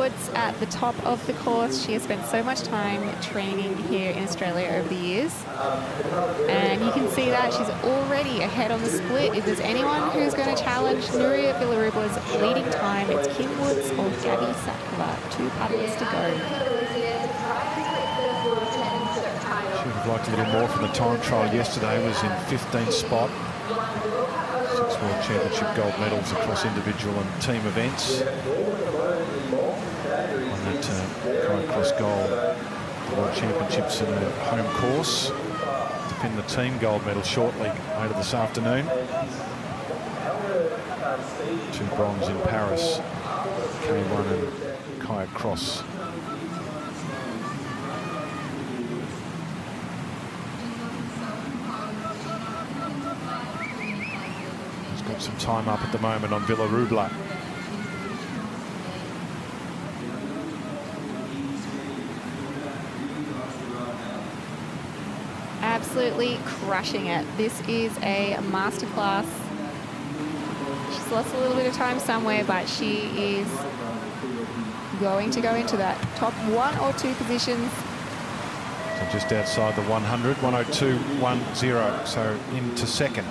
Woods at the top of the course. She has spent so much time training here in Australia over the years. And you can see that she's already ahead on the split. If there's anyone who's going to challenge Nuria Villarubla's leading time, it's Kim Woods or Gabby Sakova. 2 paddlers to go. Should have liked a little more from the time trial yesterday. Was in 15th spot. 6 World Championship gold medals across individual and team events. On that kayak cross gold, the World Championships in a home course. To pin the team gold medal shortly later this afternoon. 2 bronze in Paris, K1 and kayak cross. Got some time up at the moment on Villarubla. Absolutely crushing it. This is a masterclass. She's lost a little bit of time somewhere, but she is going to go into that top 1 or 2 positions. So just outside the 100, 102.10, so into second.